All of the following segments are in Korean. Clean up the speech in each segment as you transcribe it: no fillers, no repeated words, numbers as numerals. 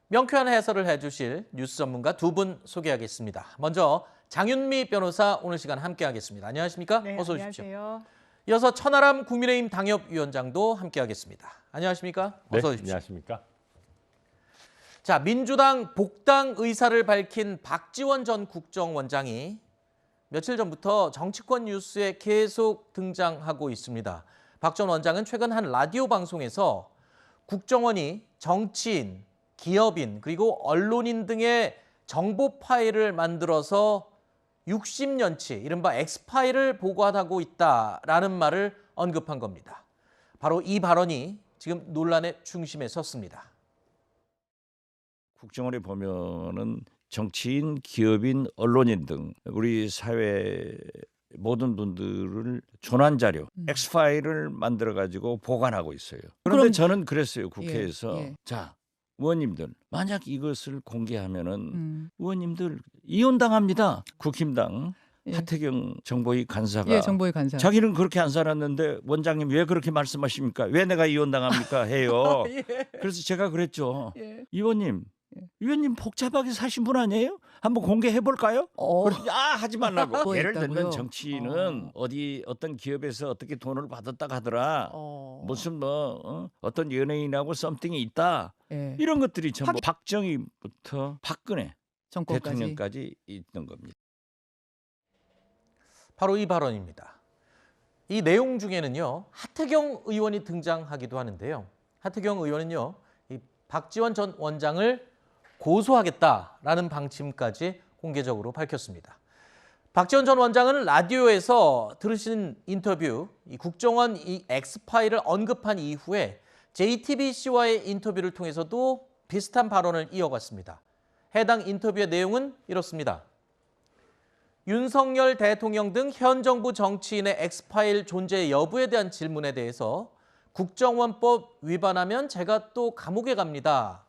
명쾌한 해설을 해주실 뉴스 전문가 두 분 소개하겠습니다. 먼저 장윤미 변호사 오늘 시간 함께하겠습니다. 안녕하십니까? 네, 어서 오십시오. 안녕하세요. 이어서 천하람 국민의힘 당협위원장도 함께하겠습니다. 안녕하십니까? 네, 어서 오십시오. 안녕하십니까? 자, 민주당 복당 의사를 밝힌 박지원 전 국정원장이 며칠 전부터 정치권 뉴스에 계속 등장하고 있습니다. 박 전 원장은 최근 한 라디오 방송에서 국정원이 정치인, 기업인, 그리고 언론인 등의 정보 파일을 만들어서 60년치, 이른바 엑스파일을 보관하고 있다라는 말을 언급한 겁니다. 바로 이 발언이 지금 논란의 중심에 섰습니다. 국정원에 보면은 정치인, 기업인, 언론인 등 우리 사회 모든 분들을 조난 자료, 엑스파일을 만들어 가지고 보관하고 있어요. 그런데 그럼- 저는 그랬어요. 국회에서 예. 자, 의원님들 만약 이것을 공개하면은 의원님들 이혼당합니다. 국힘당 예. 하태경 정보위 간사가 예, 정보의 간사. 자기는 그렇게 안 살았는데 원장님 왜 그렇게 말씀하십니까? 왜 내가 이혼당합니까? 해요. 예. 그래서 제가 그랬죠. 예. 의원님, 의원님 복잡하게 사신 분 아니에요? 한번 공개해 볼까요? 하지 말라고. 뭐 예를 있다고요? 들면 정치인은 어떤 기업에서 어떻게 돈을 받았다 하더라. 무슨 어떤 연예인하고 썸띵이 있다. 예. 이런 것들이 전부 박정희부터 박근혜 정권까지. 대통령까지 있던 겁니다. 바로 이 발언입니다. 이 내용 중에는요, 하태경 의원이 등장하기도 하는데요. 하태경 의원은요, 이 박지원 전 원장을 고소하겠다라는 방침까지 공개적으로 밝혔습니다. 박지원 전 원장은 라디오에서 들으신 인터뷰, 이 국정원 이 엑스파일을 언급한 이후에 JTBC와의 인터뷰를 통해서도 비슷한 발언을 이어갔습니다. 해당 인터뷰의 내용은 이렇습니다. 윤석열 대통령 등 현 정부 정치인의 엑스파일 존재 여부에 대한 질문에 대해서 국정원법 위반하면 제가 또 감옥에 갑니다.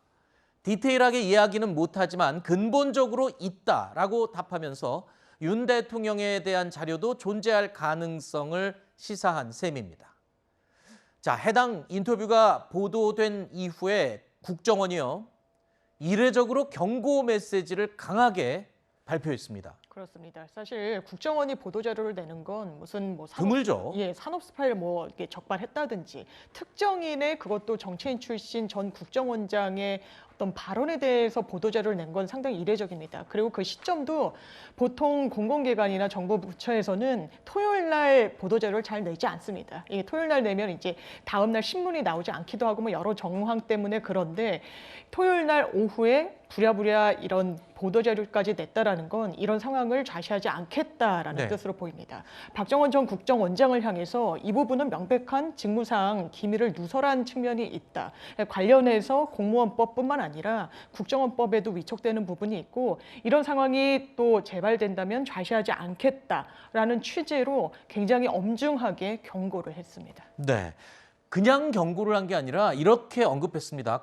디테일하게 이야기는 못하지만 근본적으로 있다라고 답하면서 윤 대통령에 대한 자료도 존재할 가능성을 시사한 셈입니다. 자, 해당 인터뷰가 보도된 이후에 국정원이요, 이례적으로 경고 메시지를 강하게 발표했습니다. 그렇습니다. 사실 국정원이 보도자료를 내는 건 무슨 드물죠. 산업 스파이를 이렇게 적발했다든지 특정인의 그것도 정치인 출신 전 국정원장의 어떤 발언에 대해서 보도자료를 낸 건 상당히 이례적입니다. 그리고 그 시점도 보통 공공기관이나 정부 부처에서는 토요일 날 보도자료를 잘 내지 않습니다. 이게 토요일 날 내면 이제 다음 날 신문이 나오지 않기도 하고 여러 정황 때문에 그런데 토요일 날 오후에 부랴부랴 이런 보도자료까지 냈다라는 건 이런 상황을 좌시하지 않겠다라는 네. 뜻으로 보입니다. 박정원 전 국정원장을 향해서 이 부분은 명백한 직무상 기밀을 누설한 측면이 있다. 관련해서 공무원법뿐만 아니라 국정원법에도 위촉되는 부분이 있고 이런 상황이 또 재발된다면 좌시하지 않겠다라는 취지로 굉장히 엄중하게 경고를 했습니다. 네. 그냥 경고를 한 게 아니라 이렇게 언급했습니다.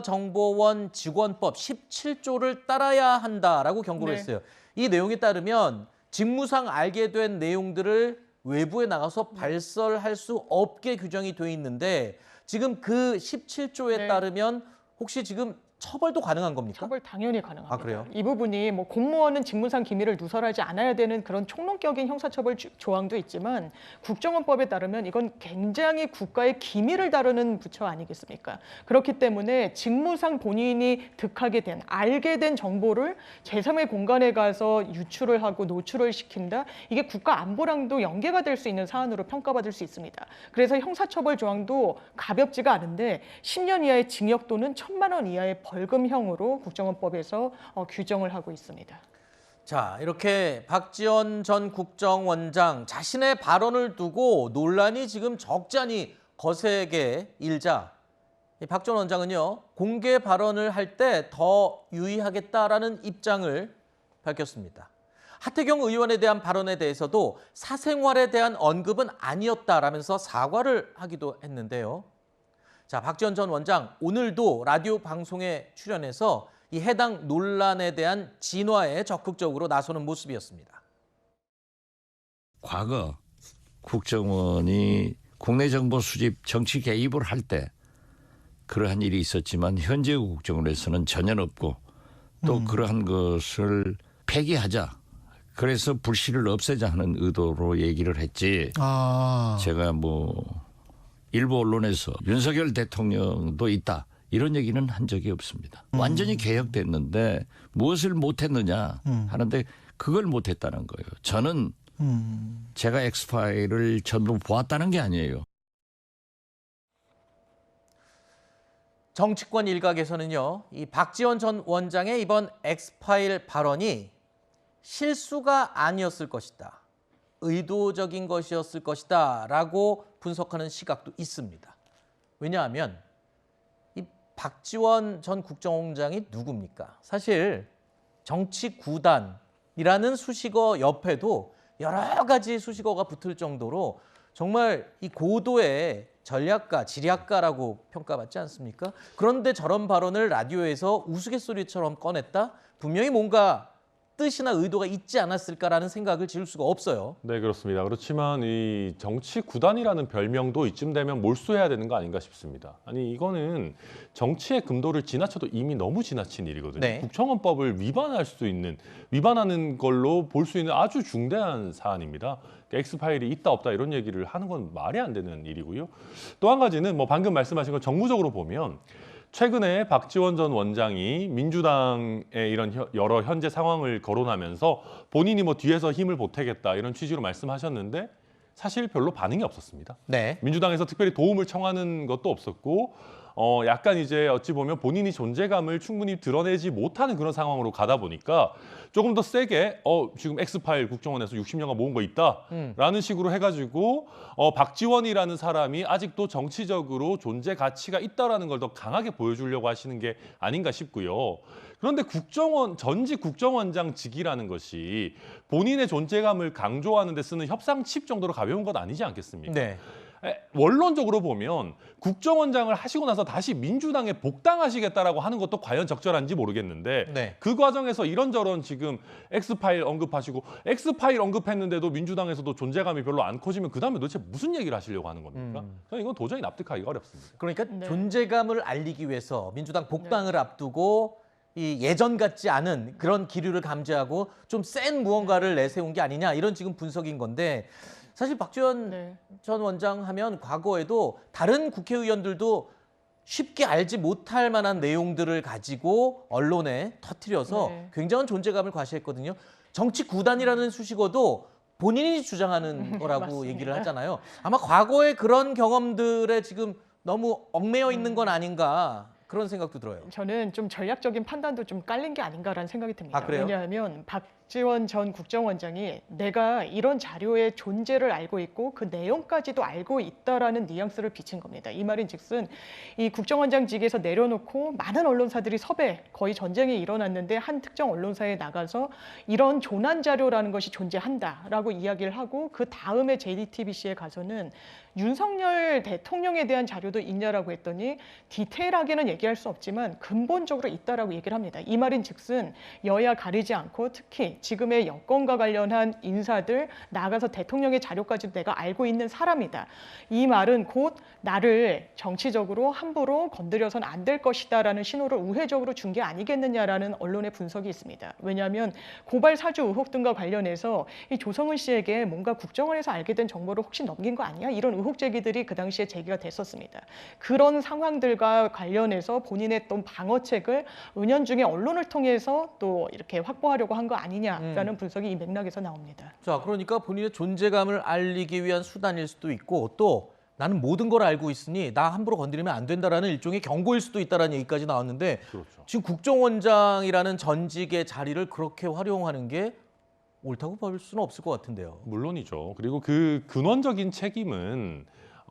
국가정보원 직원법 17조를 따라야 한다라고 경고를 네. 했어요. 이 내용에 따르면 직무상 알게 된 내용들을 외부에 나가서 발설할 수 없게 규정이 돼 있는데 지금 그 17조에 네. 따르면 혹시 지금 처벌도 가능한 겁니까? 처벌 당연히 가능합니다. 아, 그래요? 이 부분이 공무원은 직무상 기밀을 누설하지 않아야 되는 그런 총론격인 형사처벌 조항도 있지만 국정원법에 따르면 이건 굉장히 국가의 기밀을 다루는 부처 아니겠습니까? 그렇기 때문에 직무상 본인이 득하게 된, 알게 된 정보를 제3의 공간에 가서 유출을 하고 노출을 시킨다? 이게 국가 안보랑도 연계가 될 수 있는 사안으로 평가받을 수 있습니다. 그래서 형사처벌 조항도 가볍지가 않은데 10년 이하의 징역 또는 1,000만 원 이하의 벌금형으로 국정원법에서 규정을 하고 있습니다. 자, 이렇게 박지원 전 국정원장 자신의 발언을 두고 논란이 지금 적잖이 거세게 일자 박 전 원장은요, 공개 발언을 할 때 더 유의하겠다라는 입장을 밝혔습니다. 하태경 의원에 대한 발언에 대해서도 사생활에 대한 언급은 아니었다라면서 사과를 하기도 했는데요. 자, 박지원 전 원장 오늘도 라디오 방송에 출연해서 이 해당 논란에 대한 진화에 적극적으로 나서는 모습이었습니다. 과거 국정원이 국내 정보 수집 정치 개입을 할 때 그러한 일이 있었지만 현재 국정원에서는 전혀 없고 또 그러한 것을 폐기하자. 그래서 불씨를 없애자 하는 의도로 얘기를 했지. 제가 뭐 일부 언론에서 윤석열 대통령도 있다. 이런 얘기는 한 적이 없습니다. 완전히 개혁됐는데 무엇을 못했느냐 하는데 그걸 못했다는 거예요. 저는 제가 엑스파일을 전부 보았다는 게 아니에요. 정치권 일각에서는요, 이 박지원 전 원장의 이번 엑스파일 발언이 실수가 아니었을 것이다, 의도적인 것이었을 것이다 라고 분석하는 시각도 있습니다. 왜냐하면 이 박지원 전 국정원장이 누굽니까? 사실 정치 구단이라는 수식어 옆에도 여러 가지 수식어가 붙을 정도로 정말 이 고도의 전략가, 지략가라고 평가받지 않습니까? 그런데 저런 발언을 라디오에서 우스갯소리처럼 꺼냈다? 분명히 뭔가 뜻이나 의도가 있지 않았을까라는 생각을 지울 수가 없어요. 네, 그렇습니다. 그렇지만 이 정치 구단이라는 별명도 이쯤 되면 몰수해야 되는 거 아닌가 싶습니다. 아니, 이거는 정치의 금도를 지나쳐도 이미 너무 지나친 일이거든요. 네. 국정원법을 위반할 수 있는, 위반하는 걸로 볼 수 있는 아주 중대한 사안입니다. 그러니까 엑스파일이 있다 없다 이런 얘기를 하는 건 말이 안 되는 일이고요. 또 한 가지는 뭐 방금 말씀하신 건 정무적으로 보면 최근에 박지원 전 원장이 민주당의 이런 여러 현재 상황을 거론하면서 본인이 뭐 뒤에서 힘을 보태겠다 이런 취지로 말씀하셨는데 사실 별로 반응이 없었습니다. 네. 민주당에서 특별히 도움을 청하는 것도 없었고 약간 이제 어찌 보면 본인이 존재감을 충분히 드러내지 못하는 그런 상황으로 가다 보니까 조금 더 세게 지금 엑스파일 국정원에서 60년간 모은 거 있다라는 식으로 해가지고 박지원이라는 사람이 아직도 정치적으로 존재 가치가 있다라는 걸 더 강하게 보여주려고 하시는 게 아닌가 싶고요. 그런데 국정원 전직 국정원장직이라는 것이 본인의 존재감을 강조하는 데 쓰는 협상칩 정도로 가벼운 건 아니지 않겠습니까? 네. 원론적으로 보면 국정원장을 하시고 나서 다시 민주당에 복당하시겠다라고 하는 것도 과연 적절한지 모르겠는데 네. 그 과정에서 이런저런 지금 엑스파일 언급하시고 엑스파일 언급했는데도 민주당에서도 존재감이 별로 안 커지면 그다음에 도대체 무슨 얘기를 하시려고 하는 겁니까? 저는 이건 도저히 납득하기가 어렵습니다. 그러니까 네. 존재감을 알리기 위해서 민주당 복당을 앞두고 이 예전 같지 않은 그런 기류를 감지하고 좀 센 무언가를 내세운 게 아니냐 이런 지금 분석인 건데 사실 박지원 네. 전 원장 하면 과거에도 다른 국회의원들도 쉽게 알지 못할 만한 내용들을 가지고 언론에 터뜨려서 네. 굉장한 존재감을 과시했거든요. 정치 구단이라는 수식어도 본인이 주장하는 거라고 맞습니다. 얘기를 하잖아요. 아마 과거의 그런 경험들에 지금 너무 얽매여 있는 건 아닌가 그런 생각도 들어요. 저는 좀 전략적인 판단도 좀 깔린 게 아닌가라는 생각이 듭니다. 아, 그래요? 왜냐하면 박지원 전 국정원장이 내가 이런 자료의 존재를 알고 있고 그 내용까지도 알고 있다라는 뉘앙스를 비친 겁니다. 이 말인즉슨 이 국정원장직에서 내려놓고 많은 언론사들이 섭외, 거의 전쟁이 일어났는데 한 특정 언론사에 나가서 이런 조난 자료라는 것이 존재한다라고 이야기를 하고 그 다음에 JTBC에 가서는 윤석열 대통령에 대한 자료도 있냐라고 했더니 디테일하게는 얘기할 수 없지만 근본적으로 있다라고 얘기를 합니다. 이 말인즉슨 여야 가리지 않고 특히 지금의 여권과 관련한 인사들 나가서 대통령의 자료까지도 내가 알고 있는 사람이다. 이 말은 곧 나를 정치적으로 함부로 건드려서는 안 될 것이다라는 신호를 우회적으로 준 게 아니겠느냐라는 언론의 분석이 있습니다. 왜냐하면 고발 사주 의혹 등과 관련해서 이 조성은 씨에게 뭔가 국정원에서 알게 된 정보를 혹시 넘긴 거 아니야? 이런 의혹 제기들이 그 당시에 제기가 됐었습니다. 그런 상황들과 관련해서 본인의 또 방어책을 은연중에 언론을 통해서 또 이렇게 확보하려고 한 거 아니냐라는 분석이 이 맥락에서 나옵니다. 자, 그러니까 본인의 존재감을 알리기 위한 수단일 수도 있고 또 나는 모든 걸 알고 있으니 나 함부로 건드리면 안 된다라는 일종의 경고일 수도 있다라는 얘기까지 나왔는데 그렇죠. 지금 국정원장이라는 전직의 자리를 그렇게 활용하는 게 옳다고 볼 수는 없을 것 같은데요. 물론이죠. 그리고 그 근원적인 책임은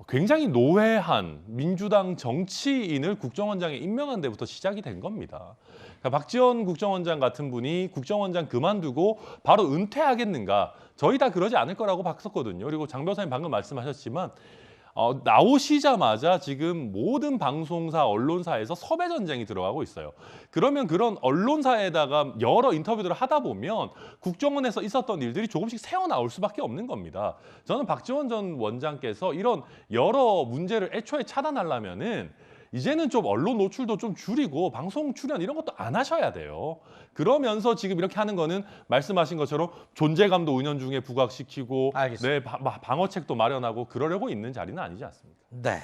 굉장히 노회한 민주당 정치인을 국정원장에 임명한 데부터 시작이 된 겁니다. 그러니까 박지원 국정원장 같은 분이 국정원장 그만두고 바로 은퇴하겠는가? 저희 다 그러지 않을 거라고 봤었거든요. 그리고 장 변호사님 방금 말씀하셨지만 나오시자마자 지금 모든 방송사, 언론사에서 섭외 전쟁이 들어가고 있어요. 그러면 그런 언론사에다가 여러 인터뷰들을 하다 보면 국정원에서 있었던 일들이 조금씩 새어나올 수밖에 없는 겁니다. 저는 박지원 전 원장께서 이런 여러 문제를 애초에 차단하려면은 이제는 좀 언론 노출도 좀 줄이고 방송 출연 이런 것도 안 하셔야 돼요. 그러면서 지금 이렇게 하는 거는 말씀하신 것처럼 존재감도 은연중에 부각시키고 알겠습니다. 방어책도 마련하고 그러려고 있는 자리는 아니지 않습니까? 네.